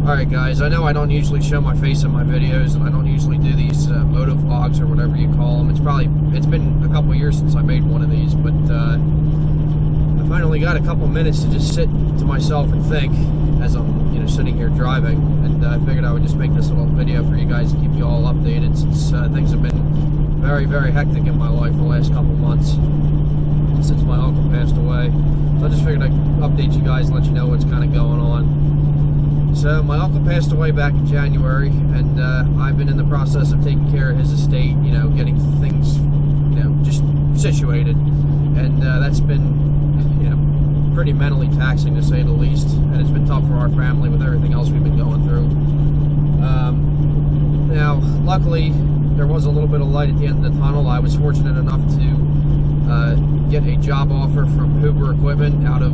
Alright guys, I know I don't usually show my face in my videos, and I don't usually do these moto vlogs or whatever you call them. It's been a couple years since I made one of these, but I finally got a couple minutes to just sit to myself and think as I'm sitting here driving, and I figured I would just make this little video for you guys to keep you all updated, since things have been very, very hectic in my life the last couple months since my uncle passed away. So I just figured I'd update you guys and let you know what's kind of going on. So my uncle passed away back in January, and I've been in the process of taking care of his estate, getting things, just situated, and that's been, pretty mentally taxing to say the least, and it's been tough for our family with everything else we've been going through. Now, luckily, there was a little bit of light at the end of the tunnel. I was fortunate enough to get a job offer from Huber Equipment out of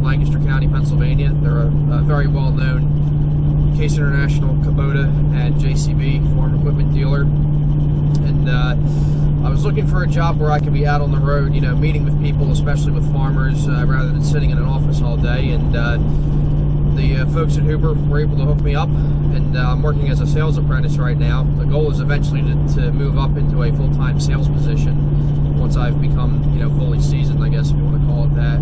Lancaster County, Pennsylvania. They're a very well-known Case International, Kubota, and JCB farm equipment dealer. And I was looking for a job where I could be out on the road, meeting with people, especially with farmers, rather than sitting in an office all day. And the folks at Huber were able to hook me up, and I'm working as a sales apprentice right now. The goal is eventually to move up into a full-time sales position once I've become, fully seasoned, I guess if you want to call it that.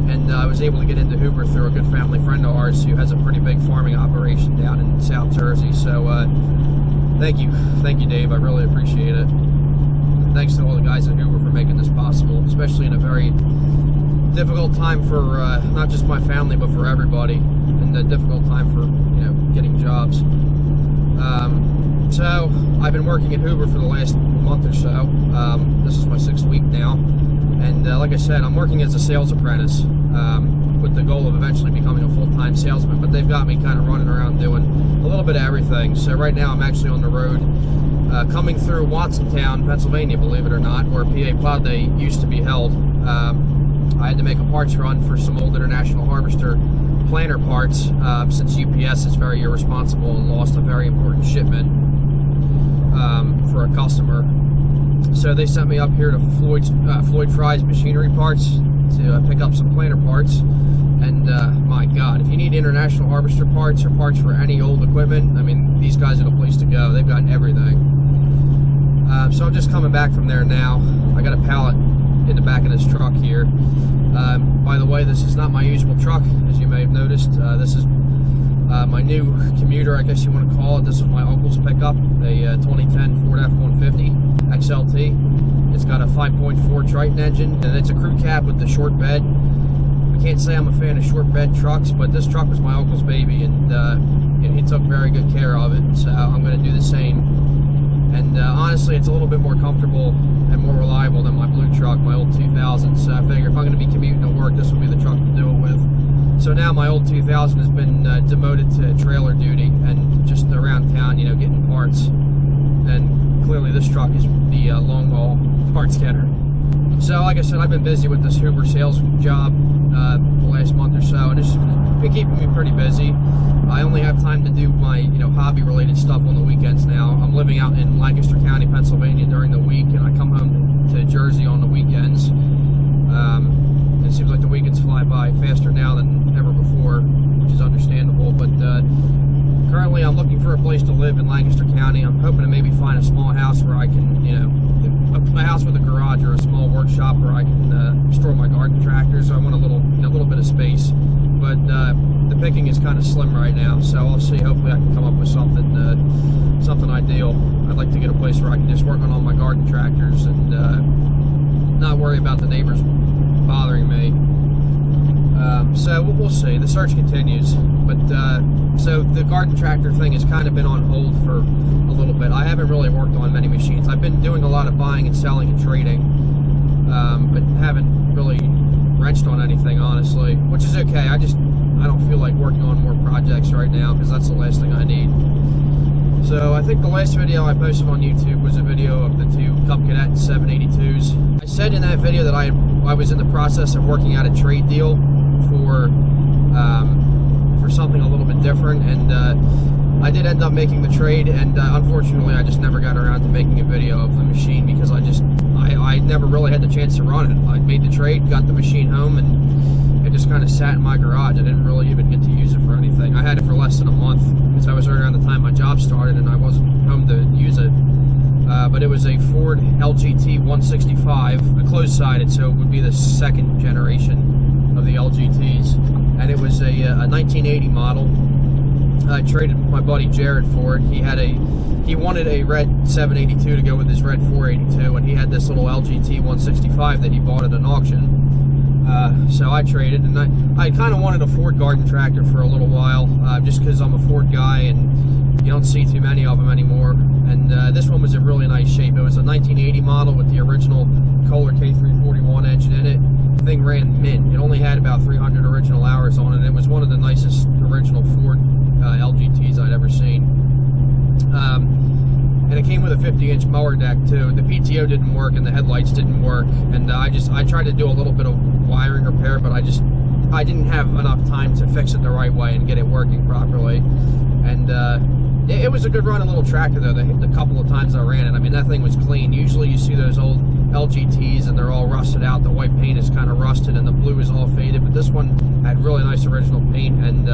And I was able to get into Huber through a good family friend of ours who has a pretty big farming operation down in South Jersey. So thank you, Dave. I really appreciate it. And thanks to all the guys at Huber for making this possible, especially in a very difficult time for not just my family, but for everybody, and a difficult time for getting jobs. So I've been working at Huber for the last month or so. This is my 6th week now, and like I said, I'm working as a sales apprentice with the goal of eventually becoming a full-time salesman, but they've got me kind of running around doing a little bit of everything. So right now I'm actually on the road coming through Watsontown, Pennsylvania, believe it or not, where PA Plow Day used to be held. I had to make a parts run for some old International Harvester planter parts since UPS is very irresponsible and lost a very important shipment for a customer. So they sent me up here to Floyd Fry's Machinery Parts to pick up some planter parts. And my God, if you need International Harvester parts or parts for any old equipment, I mean, these guys are the place to go. They've got everything. So I'm just coming back from there now. I got a pallet in the back of this truck here. By the way, this is not my usual truck, as you may have noticed. This is my new commuter, I guess you want to call it. This is my uncle's pickup, a 2010 Ford F-150 XLT. It's got a 5.4 Triton engine, and it's a crew cab with the short bed. I can't say I'm a fan of short bed trucks, but this truck was my uncle's baby, and he took very good care of it, so I'm going to do the same. And honestly, it's a little bit more comfortable and more reliable than my blue truck, my old 2000. So I figure if I'm going to be commuting to work, this will be the truck to do it with. So now my old 2000 has been demoted to trailer duty and just around town, getting parts. And clearly this truck is the long haul parts getter. So like I said, I've been busy with this Huber sales job the last month or so, and it's been keeping me pretty busy. I only have time to do my hobby related stuff on the weekends now. I'm living out in Lancaster County, Pennsylvania during the week, and I come home to Jersey on the weekends. It seems like the weekends fly by faster now than ever before, which is understandable, but currently I'm looking for a place to live in Lancaster County. I'm hoping to maybe find a small house where I can, a house with a garage or a small workshop where I can store my garden tractors. I want a little bit of space, but the picking is kind of slim right now, so I'll see. Hopefully I can come up with something ideal. I'd like to get a place where I can just work on all my garden tractors and not worry about the neighbors bothering me. So we'll see. The search continues, but so the garden tractor thing has kind of been on hold for a little bit. I haven't really worked on many machines. I've been doing a lot of buying and selling and trading, but haven't really wrenched on anything, honestly, which is okay. I don't feel like working on more projects right now because that's the last thing I need. So I think the last video I posted on YouTube was a video of the two Cub Cadet 782s. I said in that video that I was in the process of working out a trade deal for something a little bit different, and I did end up making the trade, and unfortunately I just never got around to making a video of the machine because I never really had the chance to run it. I made the trade, got the machine home, and it just kind of sat in my garage. I didn't really even get to use it for anything. I had it for less job started and I wasn't home to use it. But it was a Ford LGT 165, a closed-sided, so it would be the second generation of the LGTs, and it was a 1980 model. I traded my buddy Jared for it. He wanted a red 782 to go with his red 482, and he had this little LGT 165 that he bought at an auction. So I traded, and I kind of wanted a Ford garden tractor for a little while, just because I'm a Ford guy and you don't see too many of them anymore. And this one was in really nice shape. It was a 1980 model with the original Kohler K341 engine in it. The thing ran mint. It only had about 300 original hours on it. It was one of the nicest original Ford LGTs I'd ever seen. And it came with a 50-inch mower deck too. The PTO didn't work and the headlights didn't work. And I tried to do a little bit of wiring repair, but I didn't have enough time to fix it the right way and get it working properly. And it was a good running little tractor though. The couple of times I ran it, I mean, that thing was clean. Usually you see those old LGTs and they're all rusted out. The white paint is kind of rusted and the blue is all faded, but this one had really nice original paint. And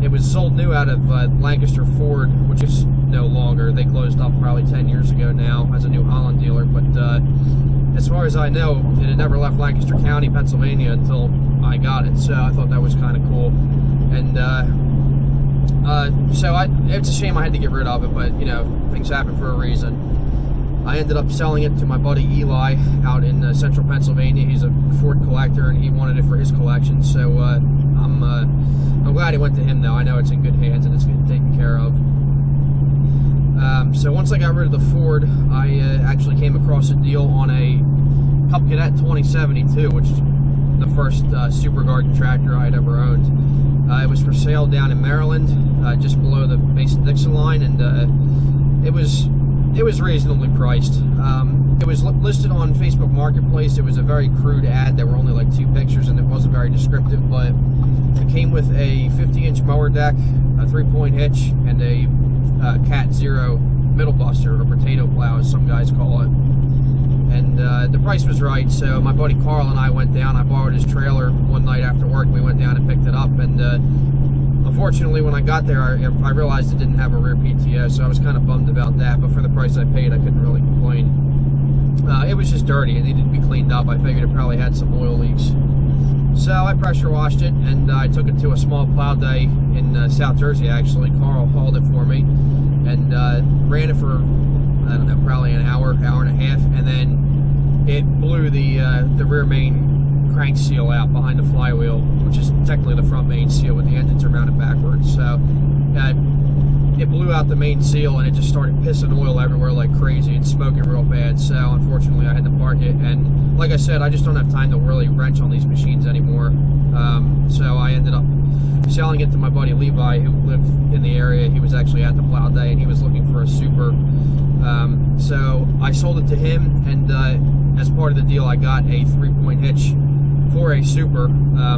it was sold new out of Lancaster Ford, which is no longer. They closed up probably 10 years ago now as a New Holland dealer. But as far as I know, it had never left Lancaster County, Pennsylvania until I got it. So I thought that was kind of cool. And it's a shame I had to get rid of it, but you know, things happen for a reason. I ended up selling it to my buddy Eli out in central Pennsylvania. He's a Ford collector and he wanted it for his collection. So I'm glad it went to him though. I know it's in good hands and it's getting taken care of. So once I got rid of the Ford, I actually came across a deal on a Cub Cadet 2072, which is the first super garden tractor I'd ever owned. It was for sale down in Maryland, just below the Mason-Dixon line, and it was reasonably priced. It was listed on Facebook Marketplace. It was a very crude ad. There were only like 2 pictures, and it wasn't very descriptive, but it came with a 50-inch mower deck, a 3-point hitch, and a Cat Zero middle buster, or potato plow as some guys call it. And the price was right, so my buddy Carl and I went down. I borrowed his trailer one night after work. We went down and picked it up, and unfortunately when I got there, I realized it didn't have a rear PTO, so I was kind of bummed about that, but for the price I paid, I couldn't really complain. It was just dirty. It needed to be cleaned up. I figured it probably had some oil leaks. So I pressure washed it, and I took it to a small plow day in South Jersey, actually. Carl hauled it for me, and ran it for, I don't know, probably an hour, hour and a half, and then it blew the rear main crank seal out behind the flywheel, which is technically the front main seal, but the engines are mounted backwards. So it blew out the main seal, and it just started pissing oil everywhere like crazy and smoking real bad. So unfortunately I had to park it, and like I said, I just don't have time to really wrench on these machines anymore. So I ended up selling it to my buddy Levi, who lived in the area. He was actually at the plow day, and he was looking for a super. So I sold it to him, and as part of the deal, I got a 3-point hitch for a super,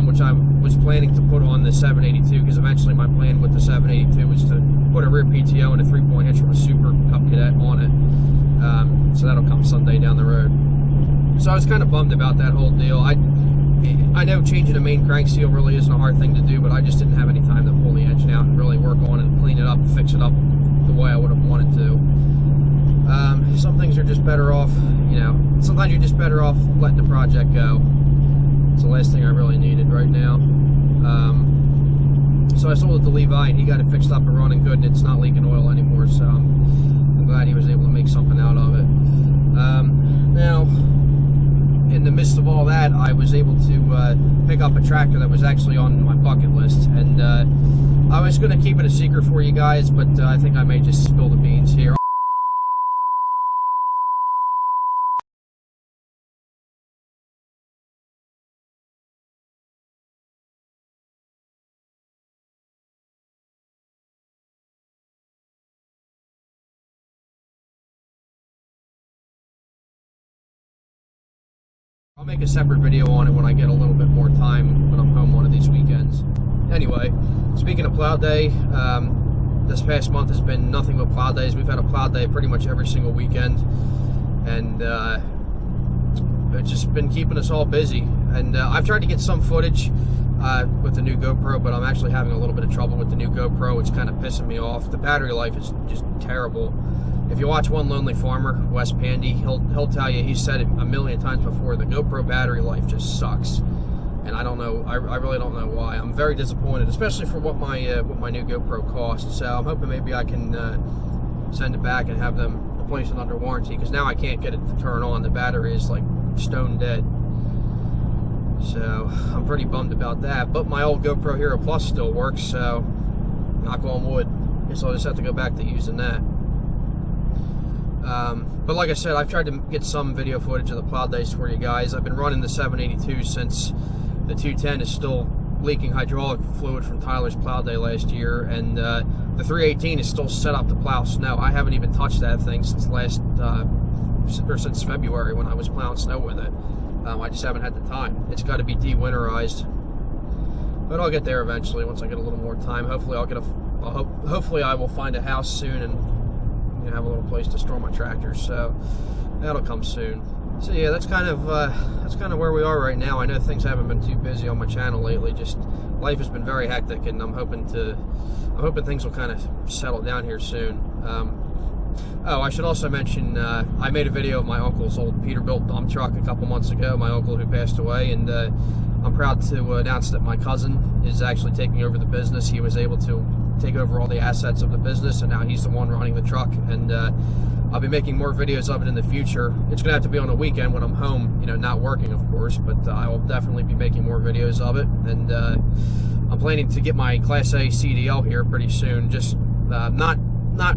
which I was planning to put on the 782, because eventually my plan with the 782 was to put a rear PTO and a 3-point hitch from a super Cub Cadet on it. So that'll come someday down the road. So I was kind of bummed about that whole deal. I know changing a main crank seal really isn't a hard thing to do, but I just didn't have any time to pull the engine out and really work on it and clean it up and fix it up the way I would have wanted to. Some things are just better off, you know, sometimes you're just better off letting the project go. It's the last thing I really needed right now. So I sold it to Levi, and he got it fixed up and running good, and it's not leaking oil anymore, so I'm glad he was able to make something out of it. Now, in the midst of all that, I was able to pick up a tractor that was actually on my bucket list, and I was going to keep it a secret for you guys, but I think I may just spill the beans here. I'll make a separate video on it when I get a little bit more time when I'm home one of these weekends. Anyway, speaking of plow day, this past month has been nothing but plow days. We've had a plow day pretty much every single weekend, and it's just been keeping us all busy. And I've tried to get some footage. with the new GoPro, but I'm actually having a little bit of trouble with the new GoPro. It's kind of pissing me off. The battery life is just terrible. If you watch One Lonely Farmer, Wes Pandy, he'll tell you, he said it a million times before, the GoPro battery life just sucks. And I don't know, I really don't know why. I'm very disappointed, especially for what my new GoPro costs. So I'm hoping maybe I can send it back and have them replace it under warranty, because now I can't get it to turn on. The battery is like stone dead. So I'm pretty bummed about that. But my old GoPro Hero Plus still works, so knock on wood. Guess I'll just have to go back to using that. But like I said, I've tried to get some video footage of the plow days for you guys. I've been running the 782 since the 210 is still leaking hydraulic fluid from Tyler's plow day last year, and the 318 is still set up to plow snow. I haven't even touched that thing since since February when I was plowing snow with it. I just haven't had the time. It's got to be de-winterized, but I'll get there eventually once I get a little more time. Hopefully, hopefully I will find a house soon and have a little place to store my tractors. So that'll come soon. So yeah, that's kind of where we are right now. I know things haven't been too busy on my channel lately. Just life has been very hectic, and I'm hoping things will kind of settle down here soon. Oh, I should also mention, I made a video of my uncle's old Peterbilt dump truck a couple months ago, my uncle who passed away, and I'm proud to announce that my cousin is actually taking over the business. He was able to take over all the assets of the business, and now he's the one running the truck, and I'll be making more videos of it in the future. It's going to have to be on a weekend when I'm home, not working, of course, but I will definitely be making more videos of it, and I'm planning to get my Class A CDL here pretty soon, just not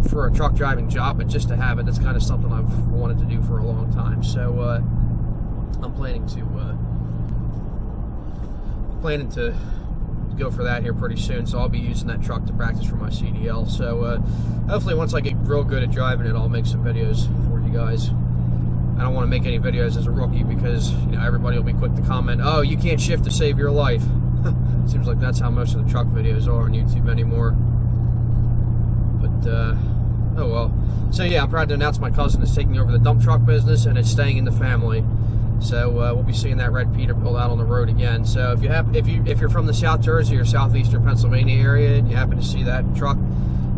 for a truck driving job, but just to have it. That's kind of something I've wanted to do for a long time. So I'm planning to go for that here pretty soon. So I'll be using that truck to practice for my CDL. So hopefully once I get real good at driving it, I'll make some videos for you guys. I don't want to make any videos as a rookie because everybody will be quick to comment, "Oh, you can't shift to save your life." Seems like that's how most of the truck videos are on YouTube anymore. But oh well. So yeah, I'm proud to announce my cousin is taking over the dump truck business, and it's staying in the family. So we'll be seeing that red Peterbilt out on the road again. So if you're from the South Jersey or southeastern Pennsylvania area and you happen to see that truck,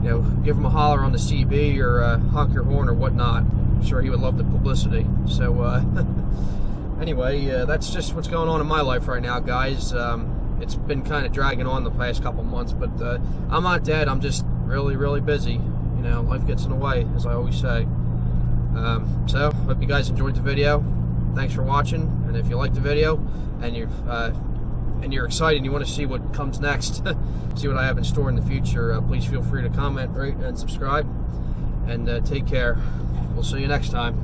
give him a holler on the CB or honk your horn or whatnot. I'm sure he would love the publicity. So anyway, that's just what's going on in my life right now, guys. It's been kind of dragging on the past couple months, but I'm not dead. I'm just really, really busy. Life gets in the way, as I always say. So hope you guys enjoyed the video. Thanks for watching, and if you like the video and you're excited and you want to see what comes next, see what I have in store in the future, please feel free to comment, rate, and subscribe, and take care. We'll see you next time.